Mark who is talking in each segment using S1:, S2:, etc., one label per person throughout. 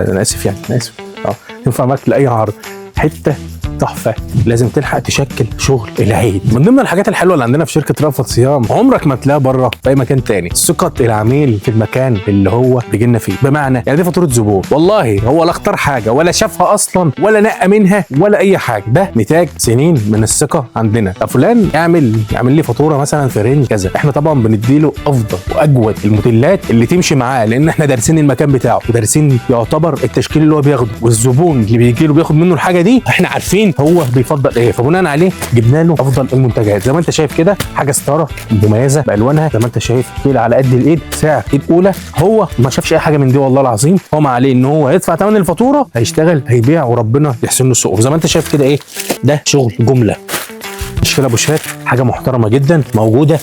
S1: انا اسف يعني انا اسف. ينفع معاك لاي عرض حته تحفه. لازم تلحق تشكل شغل العيد. من ضمن الحاجات الحلوه اللي عندنا في شركه رأفت صيام عمرك ما تلاقيها بره في اي مكان تاني، ثقه العميل في المكان اللي هو بيجي لنا فيه. بمعنى يعني دي فاتوره زبون، والله هو لا اختار حاجه ولا شافها اصلا ولا نقى منها ولا اي حاجه، ده نتاج سنين من الثقه عندنا. فلان يعمل لي فاتوره مثلا في رينج كذا، احنا طبعا بنديله افضل واجود الموديلات اللي تمشي معاه، لان احنا دارسين المكان بتاعه ودارسين يعتبر التشكيل اللي هو بياخده، والزبون اللي بيجي له بياخد منه الحاجه دي احنا عارفين هو بيفضل ايه، فبناء عليه جبنا له افضل المنتجات. زي ما انت شايف كده حاجه ستاره مميزه بالوانها، زي ما انت شايف كده على قد الايد، سعر ايد اولى. هو ما شافش اي حاجه من دي والله العظيم، هو ما عليه ان هو يدفع ثمن الفاتوره، هيشتغل هيبيع وربنا يحسن له السوق. وزي ما انت شايف كده ايه ده شغل جمله، تشكيله بوشات، حاجه محترمه جدا موجوده.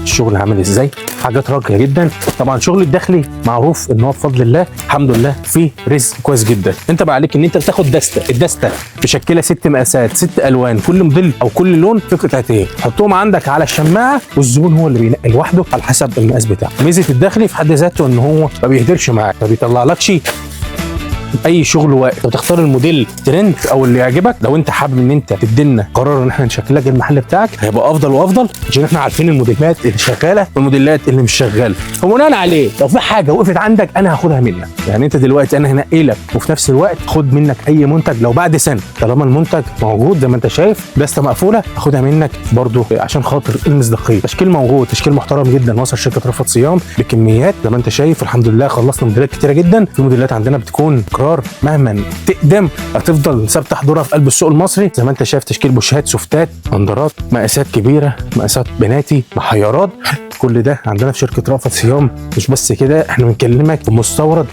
S1: الشغل عامل ازاي؟ حاجات راقيه جدا. طبعا شغل الداخلي معروف ان هو بفضل الله الحمد لله فيه رزق كويس جدا. انت بقى عليك ان انت تاخد دسته، الدسته مشكله 6 مقاسات 6 الوان، كل موديل او كل لون في قطعتين، حطهم عندك على الشماعه والزبون هو اللي بينقي لوحده على حسب المقاس بتاعه. ميزه الداخلي في حد ذاته ان هو ما بيهدرش معاك، ما بيطلعلكش اي شغل واقف. بتختار الموديل ترند او اللي يعجبك. لو انت حابب ان انت تدينا قرار ان احنا نشكل لك المحل بتاعك هيبقى افضل وافضل، عشان احنا عارفين الموديلات اللي شغاله والموديلات اللي مش شغاله، فبناء عليه لو في حاجه وقفت عندك انا هاخدها منك. يعني انت دلوقتي انا هنقي لك وفي نفس الوقت خد منك اي منتج لو بعد سنه، طالما المنتج موجود زي ما انت شايف دسته مقفوله هاخدها منك برده عشان خاطر المصداقيه. تشكيل موجود، تشكيل محترم جدا، وصل شركه رأفت صيام بكميات زي ما انت شايف الحمد لله. خلصنا موديلات كتيره جدا. في موديلات عندنا بتكون قرار مهما تقدم هتفضل ثابته حضورها في قلب السوق المصري. زي ما انت شايف تشكيل بوشات، سوفتات، اندرات، مقاسات كبيره، مقاسات بناتي، محيرات، كل ده عندنا في شركه رأفت صيام. مش بس كده، احنا بنكلمك بمستورد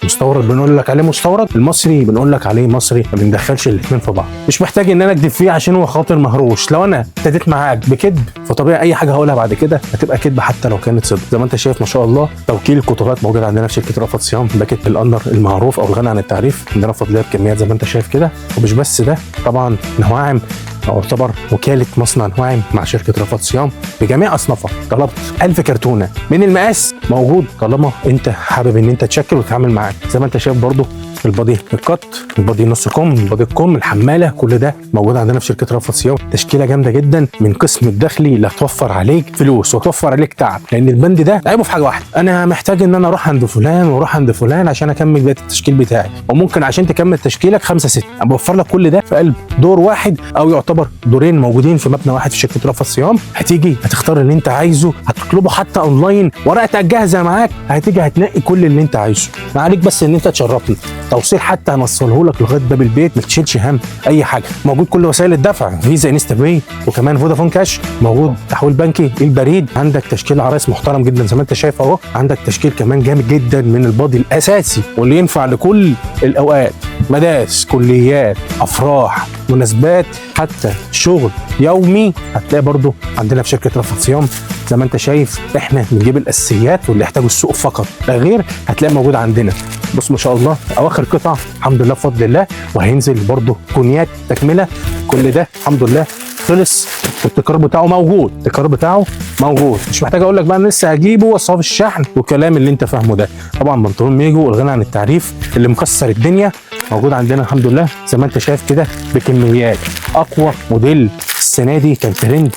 S1: مستورد بنقول لك عليه مستورد، المصري بنقول لك عليه مصري، ما بندخلش الاثنين في بعض. مش محتاج ان انا اكذب فيه عشان هو خاطر مهروش. لو انا ابتديت معاك بكذب فطبيعي اي حاجه هقولها بعد كده هتبقى كذب حتى لو كانت صدق. زي ما انت شايف ما شاء الله توكيل قطارات موجود عندنا في شركه رأفت صيام، باكيت الاندر المعروف او الغني عن التعريف، عندنا بفضل الله بكميات زي ما انت شايف كده. ومش بس ده، طبعا نواعم تعتبر وكاله مصنع نواعم مع شركه رأفت صيام بجميع اصنافها. طلبت 1000 كرتونه من المقاس موجود، طالما انت حابب ان انت تشكل وتتعامل معاك. زي ما انت شايف برضو البادي القط، البادي نص كم، البادي الكم، الحماله، كل ده موجود عندنا في شركه رأفت صيام. تشكيله جامده جدا من قسم الداخلي اللي هتوفر عليك فلوس وتوفر عليك تعب، لان البند ده عيبه في حاجه واحده، انا محتاج ان انا اروح عند فلان واروح عند فلان عشان اكمل بقيه التشكيل بتاعي، وممكن عشان تكمل تشكيلك 5 6 انا بوفر لك كل ده في قلب دور واحد او يعتبر دورين موجودين في مبنى واحد في شركه رأفت صيام. هتيجي هتختار اللي انت عايزه، هتطلبه حتى اونلاين، ورقتك جاهزه معاك، هتيجي هتنقي كل اللي انت عايزه. ما عليك بس ان انت تشرفنا، توصيل حتى هنوصله لك لغايه باب البيت، ما تشيلش هم اي حاجه. موجود كل وسائل الدفع، فيزا، انستا باي، وكمان فودافون كاش، موجود تحويل بنكي، البريد. عندك تشكيل عرايس محترم جدا زي ما انت شايف اهو. عندك تشكيل كمان جامد جدا من البادي الاساسي واللي ينفع لكل الاوقات، مدارس، كليات، افراح، مناسبات، حتى شغل يومي. هتلاقي برضو عندنا في شركه رأفت صيام زي ما انت شايف احنا بنجيب الاساسيات واللي يحتاجوا السوق فقط لا غير، هتلاقي موجود عندنا. بص ما شاء الله اواخر قطعه الحمد لله بفضل الله، وهينزل برضو كونيات تكمله. كل ده الحمد لله خلص والتكرار بتاعه موجود، التكرار بتاعه موجود. مش محتاج اقول لك بقى انا لسه هجيبه وصاف الشحن والكلام اللي انت فاهمه ده. طبعا بنطلون ميجو والغنى عن التعريف اللي مكسر الدنيا موجود عندنا الحمد لله زي ما انت شايف كده بكميات. اقوى موديل السنه دي كان ترند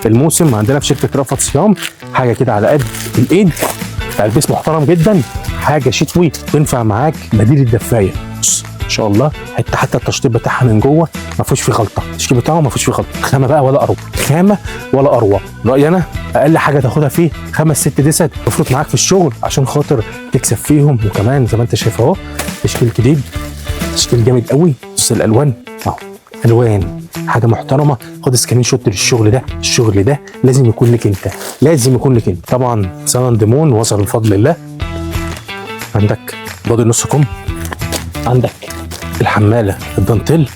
S1: الموسم عندنا في شركه رأفت صيام، حاجه كده على قد الايد، تلبيس محترم جدا، حاجه شتوي تنفع معاك بديل الدفايه. بص ان شاء الله حتى التشطيب بتاعها من جوه ما فيهوش فيه غلطه، التشكيل بتاعه ما فيهوش فيه غلطه، خامه بقى ولا اروع، خامه ولا اروع. رايي انا اقل حاجه تاخدها فيه 5 6 دست تفرط معاك في الشغل عشان خاطر تكسب فيهم. وكمان زي ما انت شايف اهو تشكيل جديد، تشكيل جامد قوي. بص الالوان اهو، الوان حاجه محترمه. خد سكرين شوت للشغل ده، الشغل ده لازم يكون لك انت، لازم يكون لك انت. طبعا سان ديمون وصل بفضل الله. عندك بادي نص كم، عندك الحماله الدانتيل،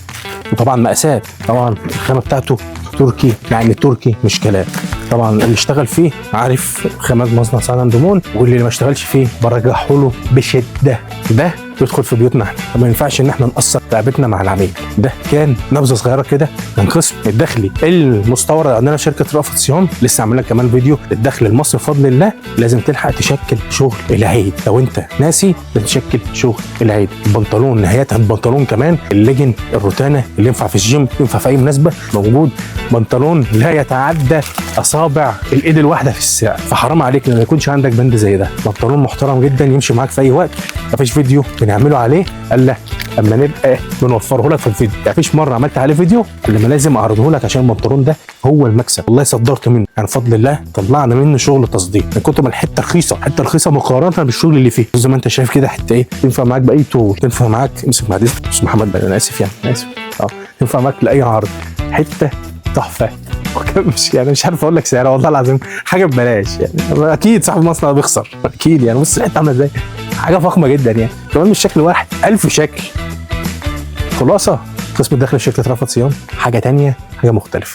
S1: وطبعا مقاسات. طبعا الخامه بتاعته تركي، يعني التركي مش كلام. طبعا اللي اشتغل فيه عارف خامات مصنع سان ديمون، واللي ما اشتغلش فيه برجحه له بشده. ده يدخل في بيوتنا احنا، ما ينفعش ان احنا نقصر رقبتنا مع العميل. ده كان نبذه صغيره كده من قسم الداخلي المستورد عندنا في شركه رأفت صيام. لسه عامل لك كمان فيديو للدخل المصري بفضل الله. لازم تلحق تشكل شغل العيد، لو انت ناسي بتشكل شغل العيد. البنطلون، نهايات البنطلون كمان الليجن الروتانا اللي ينفع في الجيم، ينفع في اي مناسبه، موجود. بنطلون لا يتعدى اصابع الايد الواحده في الساعه، فحرام عليك ان ما يكونش عندك بند زي ده. بنطلون محترم جدا يمشي معاك في اي وقت. مفيش فيديو بنعمله عليه الا اما نبقى بنوفره لك في الفيديو، يعني مفيش مره عملت عليه فيديو الا ما لازم اعرضه لك، عشان البنطلون ده هو المكسب. والله صدرت منه يعني بفضل الله، طلعنا منه شغل تصدير من كتر ما الحته رخيصه، حته رخيصه مقارنه بالشغل اللي فيه. زي ما انت شايف كده حته ايه، تنفع معاك باي طول، تنفع معاك امسك بعد اذنك استاذ محمد بقى، انا اسف يعني انا اسف. تنفع معاك لاي عرض، حته تحفه. مش يعني مش عارف اقول لك سعرها والله العظيم، حاجه ببلاش يعني. اكيد صاحب المصنع بيخسر اكيد يعني. بص الحته عامله ازاي، حاجه فخمه جدا يعني، كمان مش شكل واحد، 1000 شكل. خلاصه قسم الداخلي في شركه رأفت صيام حاجه تانية، حاجه مختلفه.